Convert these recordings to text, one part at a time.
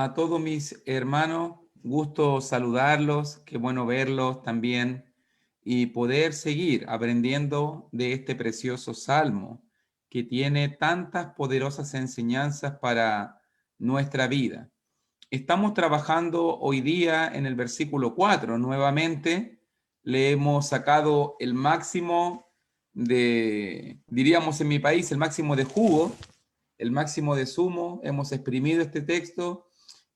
A todos mis hermanos, gusto saludarlos, qué bueno verlos también y poder seguir aprendiendo de este precioso salmo que tiene tantas poderosas enseñanzas para nuestra vida. Estamos trabajando hoy día en el versículo 4. Nuevamente le hemos sacado el máximo de, diríamos en mi país, el máximo de jugo, el máximo de zumo. Hemos exprimido este texto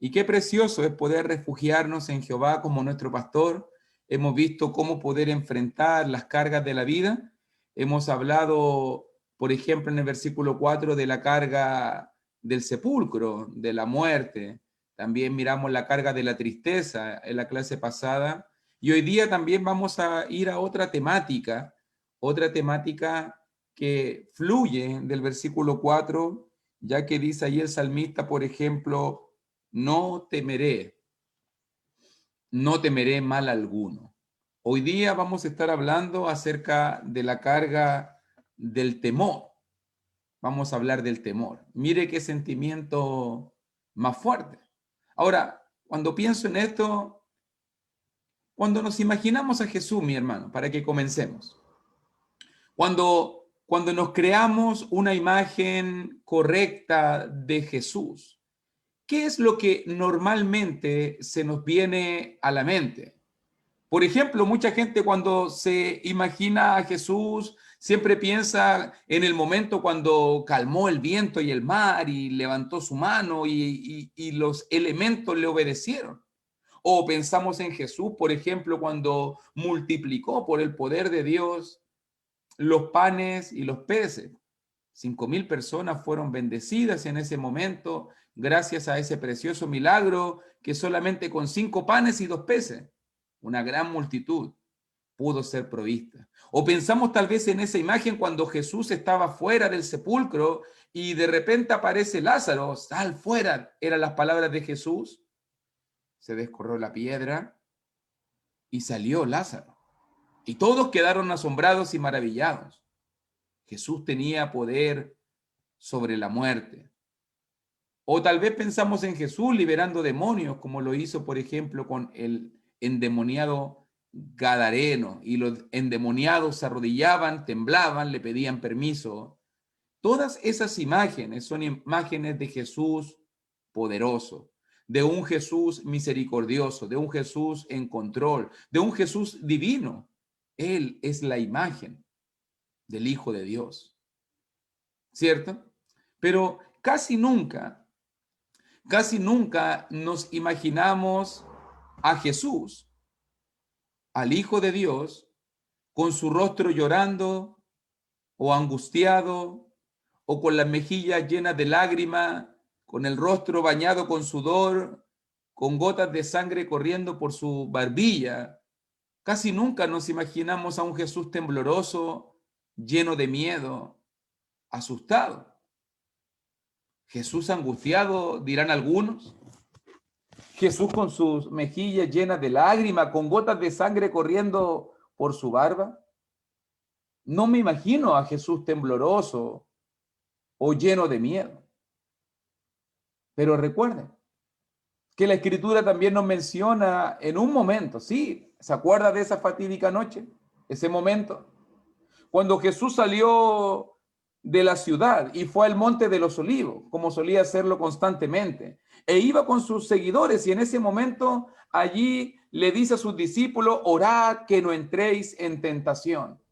y qué precioso es poder refugiarnos en Jehová como nuestro pastor. Hemos visto cómo poder enfrentar las cargas de la vida. Hemos hablado, por ejemplo, en el versículo 4 de la carga del sepulcro, de la muerte. También miramos la carga de la tristeza en la clase pasada. Y hoy día también vamos a ir a otra temática que fluye del versículo 4, ya que dice ahí el salmista, por ejemplo, no temeré mal alguno. Hoy día vamos a estar hablando acerca de la carga del temor. Vamos a hablar del temor. Mire qué sentimiento más fuerte. Ahora, cuando pienso en esto, cuando nos imaginamos a Jesús, mi hermano, para que comencemos, cuando nos creamos una imagen correcta de Jesús, ¿qué es lo que normalmente se nos viene a la mente? Por ejemplo, mucha gente cuando se imagina a Jesús siempre piensa en el momento cuando calmó el viento y el mar y levantó su mano y los elementos le obedecieron. O pensamos en Jesús, por ejemplo, cuando multiplicó por el poder de Dios los panes y los peces. 5.000 personas fueron bendecidas en ese momento gracias a ese precioso milagro que solamente con 5 panes y 2 peces, una gran multitud, pudo ser provista. O pensamos tal vez en esa imagen cuando Jesús estaba fuera del sepulcro y de repente aparece Lázaro, sal fuera, eran las palabras de Jesús. Se descorrió la piedra y salió Lázaro. Y todos quedaron asombrados y maravillados. Jesús tenía poder sobre la muerte. O tal vez pensamos en Jesús liberando demonios, como lo hizo, por ejemplo, con el endemoniado Gadareno, y los endemoniados se arrodillaban, temblaban, le pedían permiso. Todas esas imágenes son imágenes de Jesús poderoso, de un Jesús misericordioso, de un Jesús en control, de un Jesús divino. Él es la imagen del Hijo de Dios, ¿cierto? Pero casi nunca nos imaginamos a Jesús, al Hijo de Dios, con su rostro llorando o angustiado o con las mejillas llenas de lágrimas, con el rostro bañado con sudor, con gotas de sangre corriendo por su barbilla. Casi nunca nos imaginamos a un Jesús tembloroso, lleno de miedo, asustado. Jesús angustiado, dirán algunos. Jesús con sus mejillas llenas de lágrimas, con gotas de sangre corriendo por su barba. No me imagino a Jesús tembloroso o lleno de miedo. Pero recuerden que la Escritura también nos menciona en un momento, sí, ¿se acuerda de esa fatídica noche? Ese momento, cuando Jesús salió de la ciudad y fue al Monte de los Olivos, como solía hacerlo constantemente, e iba con sus seguidores y en ese momento allí le dice a sus discípulos, orad que no entréis en tentación.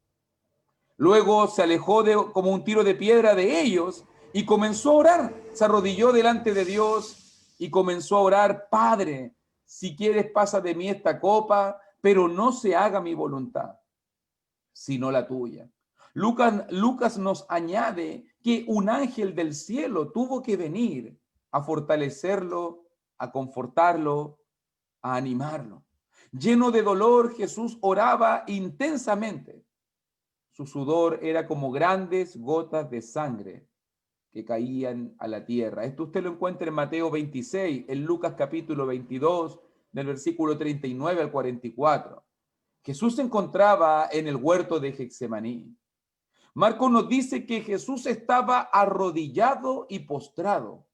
Luego se alejó como un tiro de piedra de ellos y comenzó a orar, se arrodilló delante de Dios y comenzó a orar, Padre, si quieres pasa de mí esta copa, pero no se haga mi voluntad, sino la tuya. Lucas nos añade que un ángel del cielo tuvo que venir a fortalecerlo, a confortarlo, a animarlo. Lleno de dolor, Jesús oraba intensamente. Su sudor era como grandes gotas de sangre que caían a la tierra. Esto usted lo encuentra en Mateo 26, en Lucas capítulo 22, del versículo 39 al 44. Jesús se encontraba en el huerto de Getsemaní. Marcos nos dice que Jesús estaba arrodillado y postrado.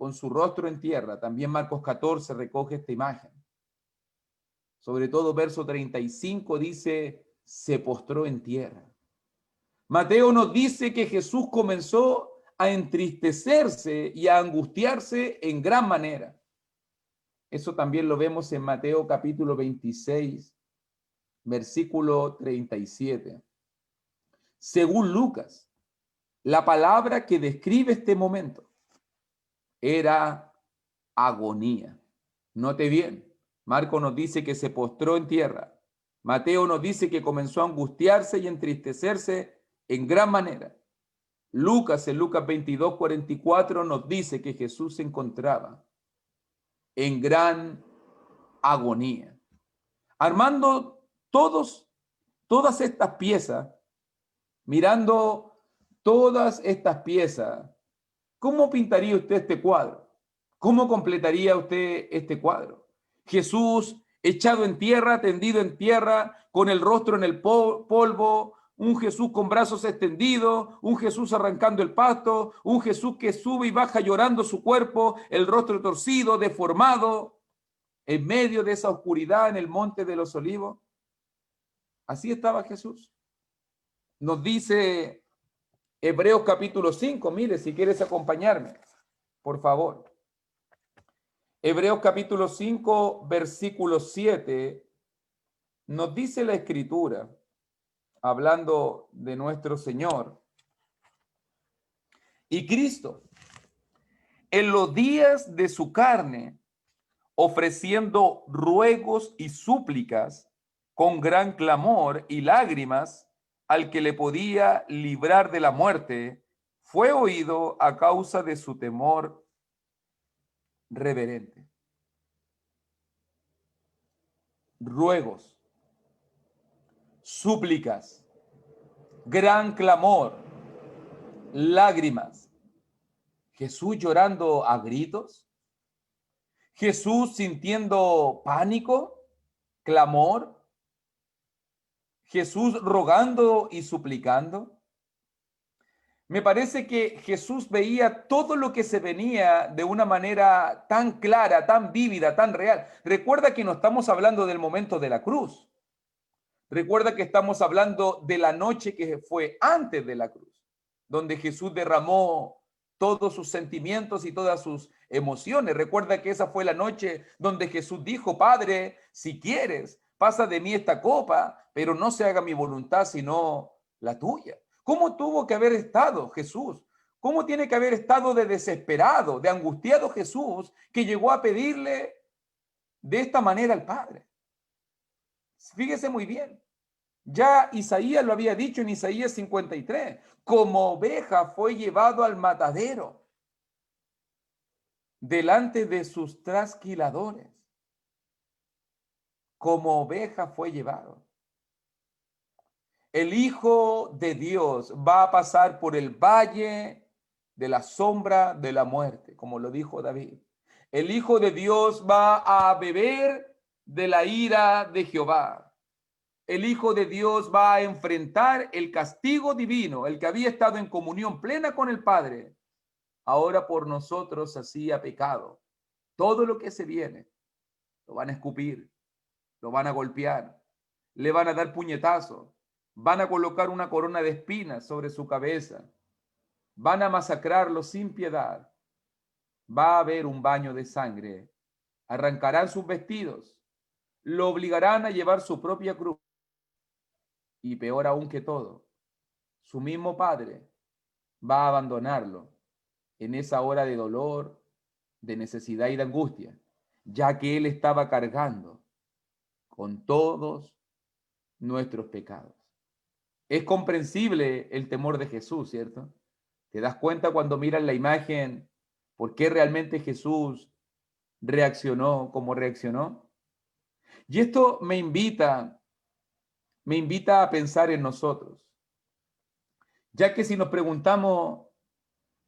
con su rostro en tierra. También Marcos 14 recoge esta imagen. Sobre todo verso 35 dice, se postró en tierra. Mateo nos dice que Jesús comenzó a entristecerse y a angustiarse en gran manera. Eso también lo vemos en Mateo capítulo 26, versículo 37. Según Lucas, la palabra que describe este momento era agonía. Note bien, Marco nos dice que se postró en tierra. Mateo nos dice que comenzó a angustiarse y entristecerse en gran manera. Lucas, en Lucas 22, 44, nos dice que Jesús se encontraba en gran agonía. Armando todas estas piezas, mirando todas estas piezas, ¿cómo pintaría usted este cuadro? ¿Cómo completaría usted este cuadro? Jesús echado en tierra, tendido en tierra, con el rostro en el polvo, un Jesús con brazos extendidos, un Jesús arrancando el pasto, un Jesús que sube y baja llorando su cuerpo, el rostro torcido, deformado, en medio de esa oscuridad en el monte de los olivos. Así estaba Jesús. Nos dice Hebreos capítulo 5, mire, si quieres acompañarme, por favor. Hebreos capítulo 5, versículo 7, nos dice la Escritura, hablando de nuestro Señor. Y Cristo, en los días de su carne, ofreciendo ruegos y súplicas con gran clamor y lágrimas al que le podía librar de la muerte, fue oído a causa de su temor reverente. Ruegos, súplicas, gran clamor, lágrimas. Jesús llorando a gritos. Jesús sintiendo pánico, clamor. Jesús rogando y suplicando. Me parece que Jesús veía todo lo que se venía de una manera tan clara, tan vívida, tan real. Recuerda que no estamos hablando del momento de la cruz. Recuerda que estamos hablando de la noche que fue antes de la cruz, donde Jesús derramó todos sus sentimientos y todas sus emociones. Recuerda que esa fue la noche donde Jesús dijo, Padre, si quieres, pasa de mí esta copa, pero no se haga mi voluntad, sino la tuya. ¿Cómo tuvo que haber estado Jesús? ¿Cómo tiene que haber estado de desesperado, de angustiado Jesús, que llegó a pedirle de esta manera al Padre? Fíjese muy bien. Ya Isaías lo había dicho en Isaías 53. Como oveja fue llevado al matadero delante de sus trasquiladores. Como oveja fue llevado. El Hijo de Dios va a pasar por el valle de la sombra de la muerte, como lo dijo David. El Hijo de Dios va a beber de la ira de Jehová. El Hijo de Dios va a enfrentar el castigo divino, el que había estado en comunión plena con el Padre. Ahora por nosotros hacía pecado. Todo lo que se viene, lo van a escupir, lo van a golpear, le van a dar puñetazos, van a colocar una corona de espinas sobre su cabeza, van a masacrarlo sin piedad, va a haber un baño de sangre, arrancarán sus vestidos, lo obligarán a llevar su propia cruz y peor aún que todo, su mismo Padre va a abandonarlo en esa hora de dolor, de necesidad y de angustia, ya que Él estaba cargando con todos nuestros pecados. Es comprensible el temor de Jesús, ¿cierto? ¿Te das cuenta cuando miras la imagen por qué realmente Jesús reaccionó como reaccionó? Y esto me invita a pensar en nosotros, ya que si nos preguntamos,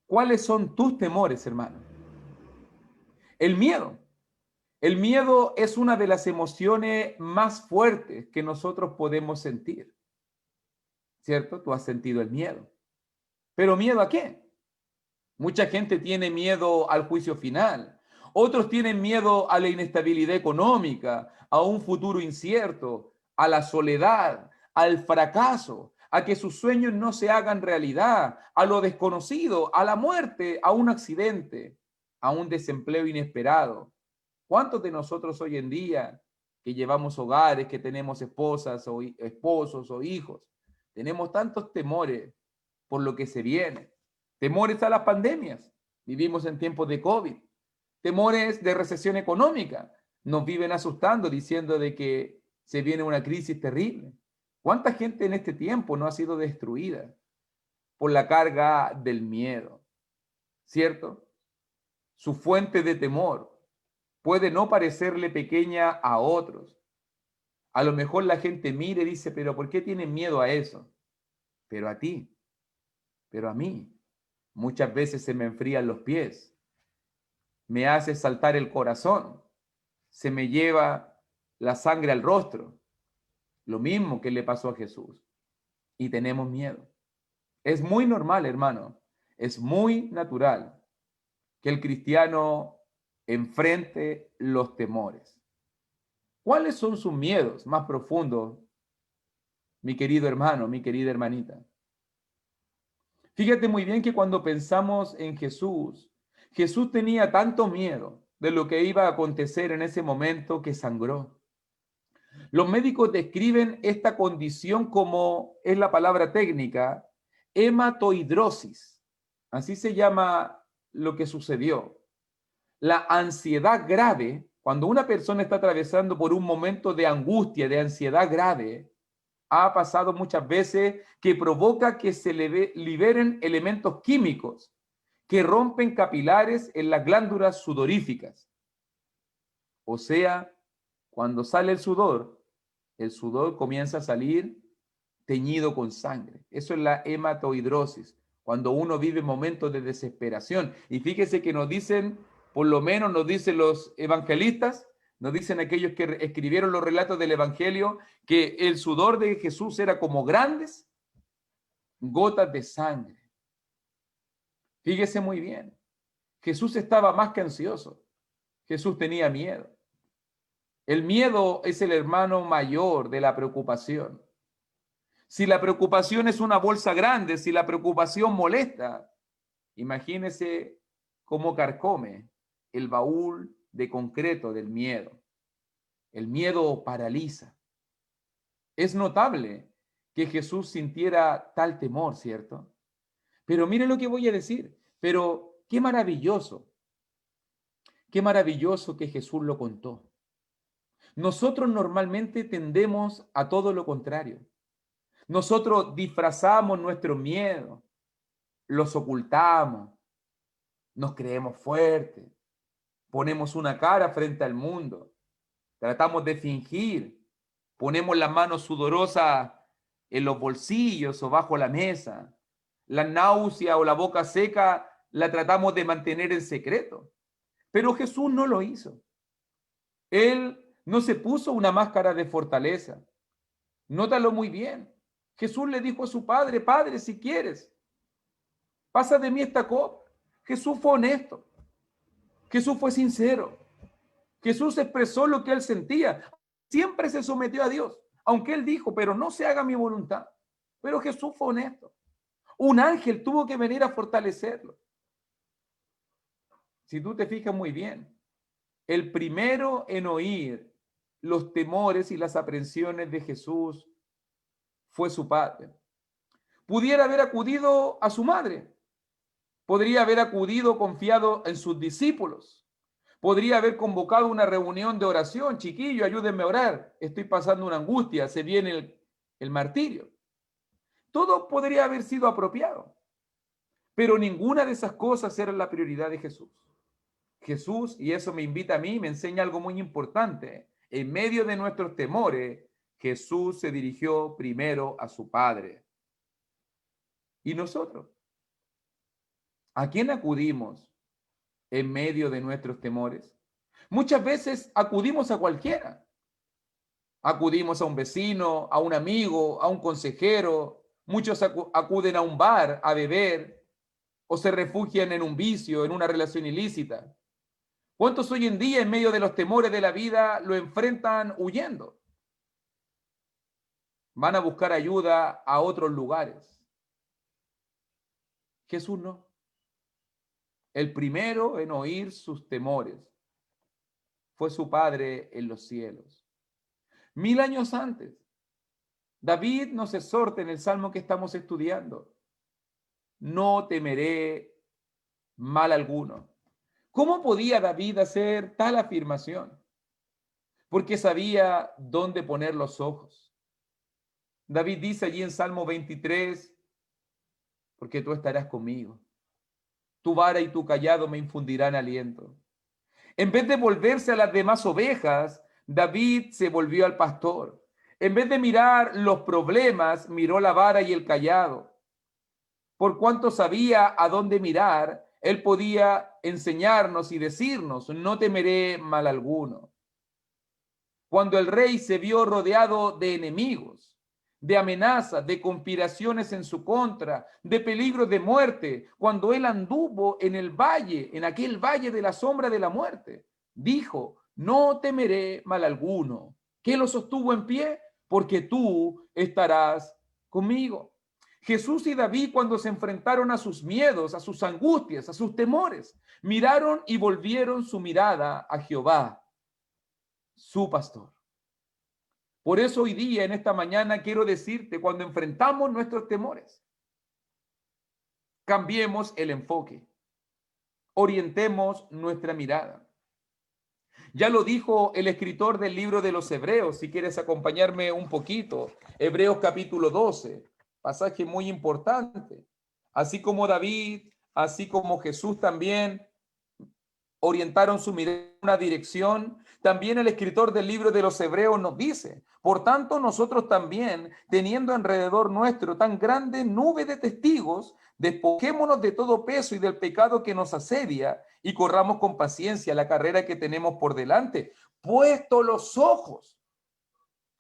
¿cuáles son tus temores, hermano? El miedo. El miedo es una de las emociones más fuertes que nosotros podemos sentir. ¿Cierto? Tú has sentido el miedo. ¿Pero miedo a qué? Mucha gente tiene miedo al juicio final. Otros tienen miedo a la inestabilidad económica, a un futuro incierto, a la soledad, al fracaso, a que sus sueños no se hagan realidad, a lo desconocido, a la muerte, a un accidente, a un desempleo inesperado. ¿Cuántos de nosotros hoy en día que llevamos hogares, que tenemos esposas o esposos o hijos, tenemos tantos temores por lo que se viene? Temores a las pandemias. Vivimos en tiempos de COVID. Temores de recesión económica. Nos viven asustando diciendo de que se viene una crisis terrible. ¿Cuánta gente en este tiempo no ha sido destruida por la carga del miedo? ¿Cierto? Su fuente de temor puede no parecerle pequeña a otros. A lo mejor la gente mire y dice, pero ¿por qué tienen miedo a eso? Pero a ti, pero a mí. Muchas veces se me enfrían los pies, me hace saltar el corazón, se me lleva la sangre al rostro. Lo mismo que le pasó a Jesús. Y tenemos miedo. Es muy normal, hermano. Es muy natural que el cristiano enfrente los temores. ¿Cuáles son sus miedos más profundos, mi querido hermano, mi querida hermanita? Fíjate muy bien que cuando pensamos en Jesús, Jesús tenía tanto miedo de lo que iba a acontecer en ese momento que sangró. Los médicos describen esta condición como, es la palabra técnica, hematohidrosis. Así se llama lo que sucedió. La ansiedad grave, cuando una persona está atravesando por un momento de angustia, de ansiedad grave, ha pasado muchas veces que provoca que se liberen elementos químicos que rompen capilares en las glándulas sudoríficas. O sea, cuando sale el sudor comienza a salir teñido con sangre. Eso es la hematohidrosis, cuando uno vive momentos de desesperación. Y fíjese que nos dicen, por lo menos nos dicen los evangelistas, nos dicen aquellos que escribieron los relatos del Evangelio, que el sudor de Jesús era como grandes gotas de sangre. Fíjese muy bien, Jesús estaba más que ansioso, Jesús tenía miedo. El miedo es el hermano mayor de la preocupación. Si la preocupación es una bolsa grande, si la preocupación molesta, imagínese cómo carcome el baúl de concreto del miedo. El miedo paraliza. Es notable que Jesús sintiera tal temor, ¿cierto? Pero mire lo que voy a decir. Pero qué maravilloso que Jesús lo contó. Nosotros normalmente tendemos a todo lo contrario. Nosotros disfrazamos nuestro miedo, los ocultamos, nos creemos fuertes, ponemos una cara frente al mundo, tratamos de fingir, ponemos las manos sudorosas en los bolsillos o bajo la mesa, la náusea o la boca seca la tratamos de mantener en secreto. Pero Jesús no lo hizo. Él no se puso una máscara de fortaleza. Nótalo muy bien. Jesús le dijo a su padre, Padre, si quieres, pasa de mí esta copa. Jesús fue honesto. Jesús fue sincero. Jesús expresó lo que él sentía. Siempre se sometió a Dios, aunque él dijo, pero no se haga mi voluntad. Pero Jesús fue honesto. Un ángel tuvo que venir a fortalecerlo. Si tú te fijas muy bien, el primero en oír los temores y las aprensiones de Jesús fue su padre. Pudiera haber acudido a su madre, podría haber acudido confiado en sus discípulos, podría haber convocado una reunión de oración, chiquillo, ayúdenme a orar, estoy pasando una angustia, se viene el martirio. Todo podría haber sido apropiado, pero ninguna de esas cosas era la prioridad de Jesús. Jesús, y eso me invita a mí, me enseña algo muy importante. En medio de nuestros temores, Jesús se dirigió primero a su Padre. ¿Y nosotros? ¿A quién acudimos en medio de nuestros temores? Muchas veces acudimos a cualquiera. Acudimos a un vecino, a un amigo, a un consejero. Muchos acuden a un bar a beber o se refugian en un vicio, en una relación ilícita? ¿Cuántos hoy en día, en medio de los temores de la vida, lo enfrentan huyendo? Van a buscar ayuda a otros lugares. Jesús no. El primero en oír sus temores fue su Padre en los cielos. 1000 años antes, David nos exhorta en el salmo que estamos estudiando: no temeré mal alguno. ¿Cómo podía David hacer tal afirmación? Porque sabía dónde poner los ojos. David dice allí en Salmo 23, porque tú estarás conmigo. Tu vara y tu callado me infundirán aliento. En vez de volverse a las demás ovejas, David se volvió al pastor. En vez de mirar los problemas, miró la vara y el callado. Por cuanto sabía a dónde mirar, él podía enseñarnos y decirnos: no temeré mal alguno. Cuando el rey se vio rodeado de enemigos, de amenazas, de conspiraciones en su contra, de peligros de muerte, cuando él anduvo en el valle, en aquel valle de la sombra de la muerte, dijo: no temeré mal alguno. ¿Qué lo sostuvo en pie? Porque tú estarás conmigo. Jesús y David, cuando se enfrentaron a sus miedos, a sus angustias, a sus temores, miraron y volvieron su mirada a Jehová, su pastor. Por eso hoy día, en esta mañana, quiero decirte: cuando enfrentamos nuestros temores, cambiemos el enfoque, orientemos nuestra mirada. Ya lo dijo el escritor del libro de los Hebreos, si quieres acompañarme un poquito, Hebreos capítulo 12, pasaje muy importante. Así como David, así como Jesús también orientaron su mirada en una dirección, también el escritor del libro de los Hebreos nos dice: por tanto, nosotros también, teniendo alrededor nuestro tan grande nube de testigos, despojémonos de todo peso y del pecado que nos asedia, y corramos con paciencia la carrera que tenemos por delante, puesto los ojos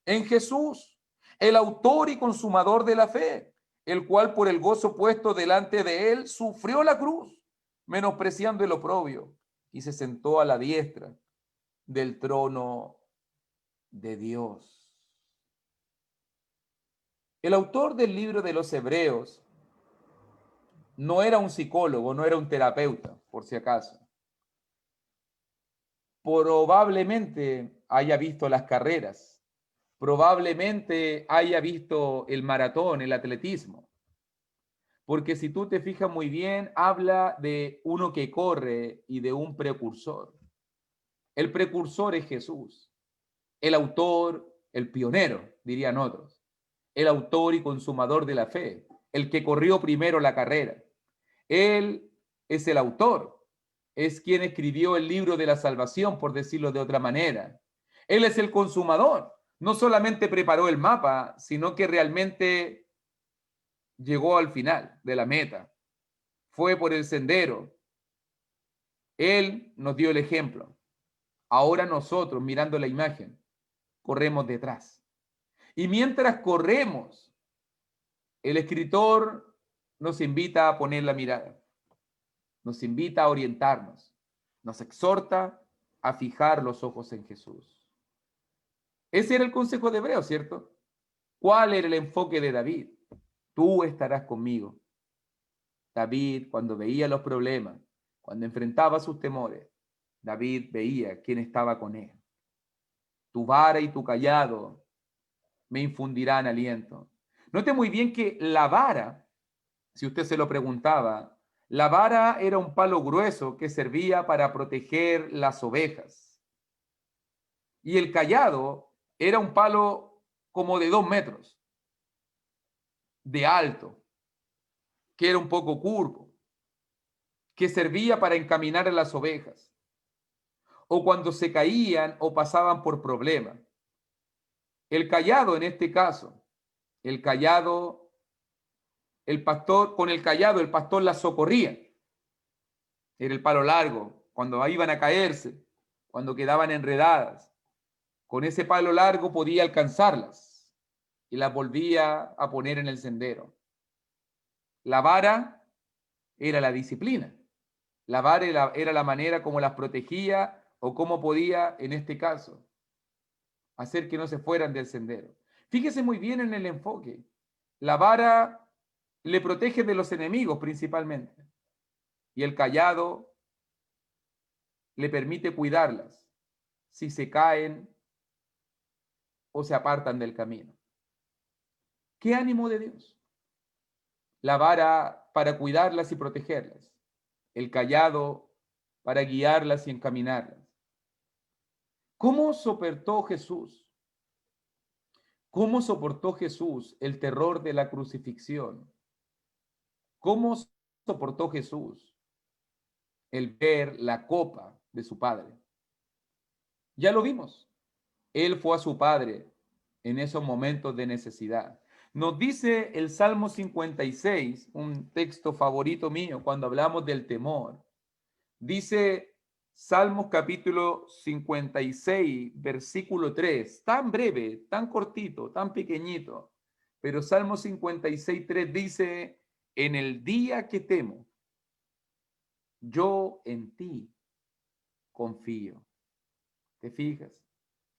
en Jesús, el autor y consumador de la fe, el cual por el gozo puesto delante de él sufrió la cruz, menospreciando el oprobio, y se sentó a la diestra del trono de Dios. El autor del libro de los Hebreos no era un psicólogo, no era un terapeuta, por si acaso. Probablemente haya visto las carreras, probablemente haya visto el maratón, el atletismo, porque si tú te fijas muy bien, habla de uno que corre y de un precursor. El precursor es Jesús, el autor, el pionero, dirían otros, el autor y consumador de la fe, el que corrió primero la carrera. Él es el autor, es quien escribió el libro de la salvación, por decirlo de otra manera. Él es el consumador, no solamente preparó el mapa, sino que realmente llegó al final de la meta, fue por el sendero. Él nos dio el ejemplo. Ahora nosotros, mirando la imagen, corremos detrás. Y mientras corremos, el escritor nos invita a poner la mirada, nos invita a orientarnos, nos exhorta a fijar los ojos en Jesús. Ese era el consejo de Hebreos, ¿cierto? ¿Cuál era el enfoque de David? Tú estarás conmigo. David, cuando veía los problemas, cuando enfrentaba sus temores, David veía quién estaba con él. Tu vara y tu callado me infundirán aliento. Note muy bien que la vara, si usted se lo preguntaba, la vara era un palo grueso que servía para proteger las ovejas. Y el callado era un palo como de 2 metros de alto, que era un poco curvo, que servía para encaminar a las ovejas, o cuando se caían o pasaban por problemas. El callado, en este caso, el callado, el pastor, con el callado el pastor las socorría. Era el palo largo, cuando iban a caerse, cuando quedaban enredadas. Con ese palo largo podía alcanzarlas y las volvía a poner en el sendero. La vara era la disciplina. La vara era la manera como las protegía o cómo podía, en este caso, hacer que no se fueran del sendero. Fíjese muy bien en el enfoque. La vara le protege de los enemigos principalmente y el cayado le permite cuidarlas si se caen o se apartan del camino. ¿Qué ánimo de Dios? La vara para cuidarlas y protegerlas, el cayado para guiarlas y encaminarlas. ¿Cómo soportó Jesús? ¿Cómo soportó Jesús el terror de la crucifixión? ¿Cómo soportó Jesús el ver la copa de su Padre? Ya lo vimos. Él fue a su Padre en esos momentos de necesidad. Nos dice el Salmo 56, un texto favorito mío cuando hablamos del temor. Dice Salmos capítulo 56, versículo 3, tan breve, tan cortito, tan pequeñito, pero Salmo 56, 3 dice, en el día que temo, yo en ti confío. ¿Te fijas?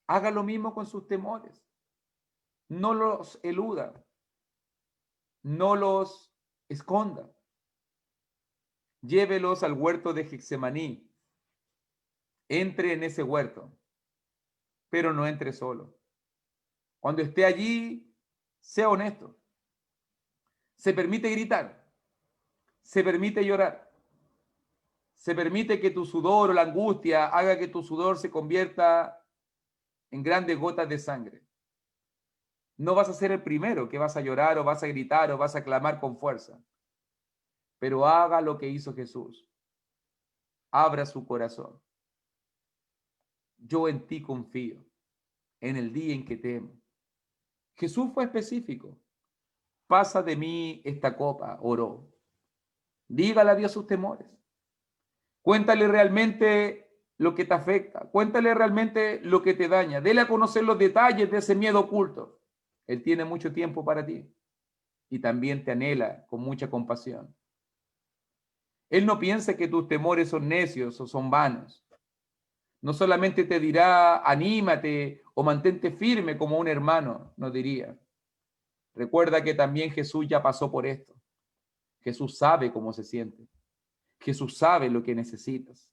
Haga lo mismo con sus temores. No los eluda, no los esconda. Llévelos al huerto de Getsemaní. Entre en ese huerto, pero no entre solo. Cuando esté allí, sea honesto. Se permite gritar, se permite llorar, se permite que tu sudor o la angustia haga que tu sudor se convierta en grandes gotas de sangre. No vas a ser el primero que vas a llorar o vas a gritar o vas a clamar con fuerza, pero haga lo que hizo Jesús. Abra su corazón. Yo en ti confío, en el día en que temo. Jesús fue específico. Pasa de mí esta copa, oró. Dígale a Dios sus temores. Cuéntale realmente lo que te afecta. Cuéntale realmente lo que te daña. Dele a conocer los detalles de ese miedo oculto. Él tiene mucho tiempo para ti y también te anhela con mucha compasión. Él no piensa que tus temores son necios o son vanos. No solamente te dirá, anímate o mantente firme como un hermano, no diría. Recuerda que también Jesús ya pasó por esto. Jesús sabe cómo se siente. Jesús sabe lo que necesitas.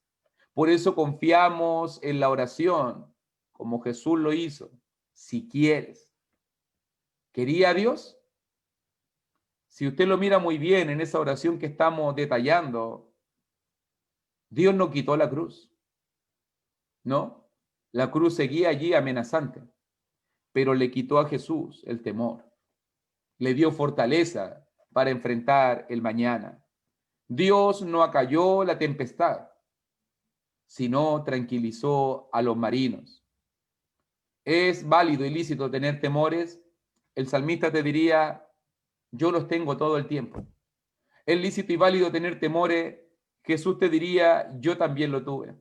Por eso confiamos en la oración, como Jesús lo hizo. Si quieres. ¿Quería a Dios? Si usted lo mira muy bien en esa oración que estamos detallando, Dios no quitó la cruz. No, la cruz seguía allí amenazante, pero le quitó a Jesús el temor. Le dio fortaleza para enfrentar el mañana. Dios no acalló la tempestad, sino tranquilizó a los marinos. ¿Es válido y lícito tener temores? El salmista te diría, yo los tengo todo el tiempo. ¿Es lícito y válido tener temores? Jesús te diría, yo también lo tuve.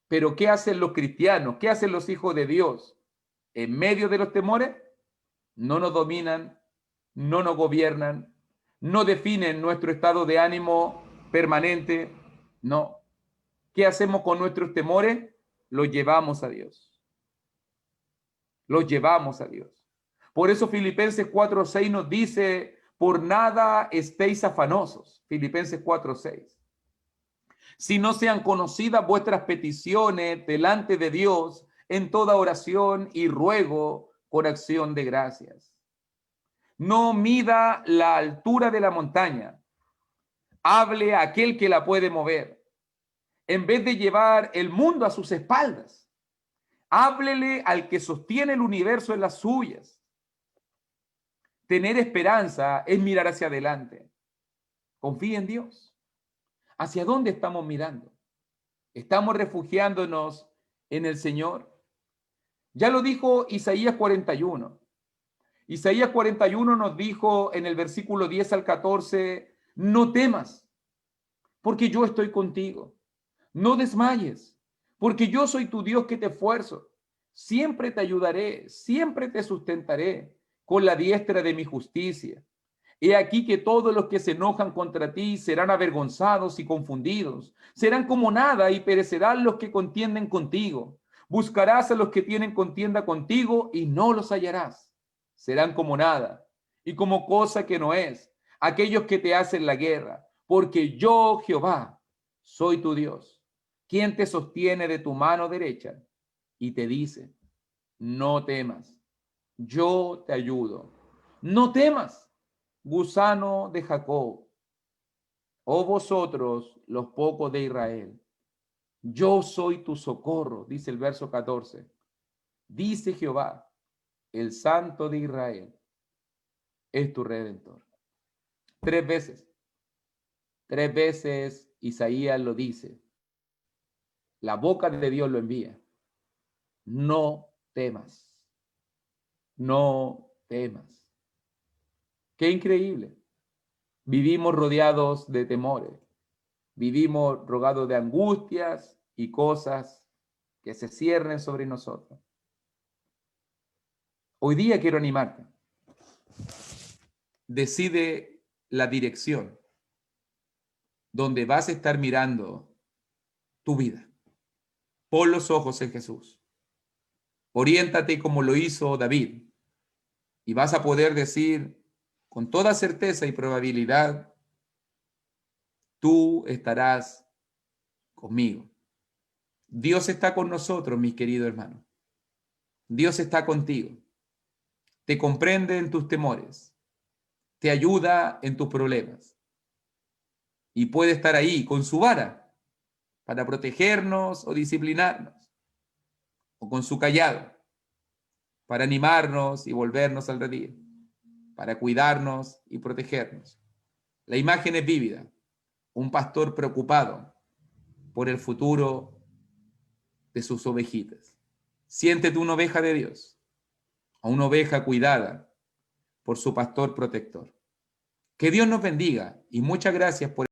Pero ¿qué hacen los cristianos? ¿Qué hacen los hijos de Dios? En medio de los temores, no nos dominan, no nos gobiernan, no definen nuestro estado de ánimo permanente. No. ¿Qué hacemos con nuestros temores? Los llevamos a Dios. Los llevamos a Dios. Por eso Filipenses 4:6 nos dice, por nada estéis afanosos. Filipenses 4:6. Si no sean conocidas vuestras peticiones delante de Dios en toda oración y ruego con acción de gracias. No mida la altura de la montaña. Hable a aquel que la puede mover. En vez de llevar el mundo a sus espaldas, háblele al que sostiene el universo en las suyas. Tener esperanza es mirar hacia adelante. Confía en Dios. ¿Hacia dónde estamos mirando? ¿Estamos refugiándonos en el Señor? Ya lo dijo Isaías 41. Isaías 41 nos dijo en el versículo 10 al 14, no temas, porque yo estoy contigo. No desmayes, porque yo soy tu Dios que te esfuerzo. Siempre te ayudaré, siempre te sustentaré con la diestra de mi justicia. He aquí que todos los que se enojan contra ti serán avergonzados y confundidos. Serán como nada y perecerán los que contienden contigo. Buscarás a los que tienen contienda contigo y no los hallarás. Serán como nada y como cosa que no es, aquellos que te hacen la guerra, porque yo, Jehová, soy tu Dios, quien te sostiene de tu mano derecha y te dice, no temas, yo te ayudo. No temas, gusano de Jacob, oh vosotros los pocos de Israel. Yo soy tu socorro, dice el verso 14. Dice Jehová, el Santo de Israel, es tu redentor. Tres veces Isaías lo dice. La boca de Dios lo envía. No temas, no temas. Qué increíble. Vivimos rodeados de temores. Vivimos rodeados de angustias y cosas que se ciernen sobre nosotros. Hoy día quiero animarte. Decide la dirección donde vas a estar mirando tu vida. Pon los ojos en Jesús. Oriéntate como lo hizo David y vas a poder decir con toda certeza y probabilidad, tú estarás conmigo. Dios está con nosotros, mi querido hermano. Dios está contigo. Te comprende en tus temores. Te ayuda en tus problemas. Y puede estar ahí con su vara para protegernos o disciplinarnos. O con su callado para animarnos y volvernos al redil. Para cuidarnos y protegernos. La imagen es vívida. Un pastor preocupado por el futuro de sus ovejitas. Siéntete una oveja de Dios, o una oveja cuidada por su pastor protector. Que Dios nos bendiga y muchas gracias por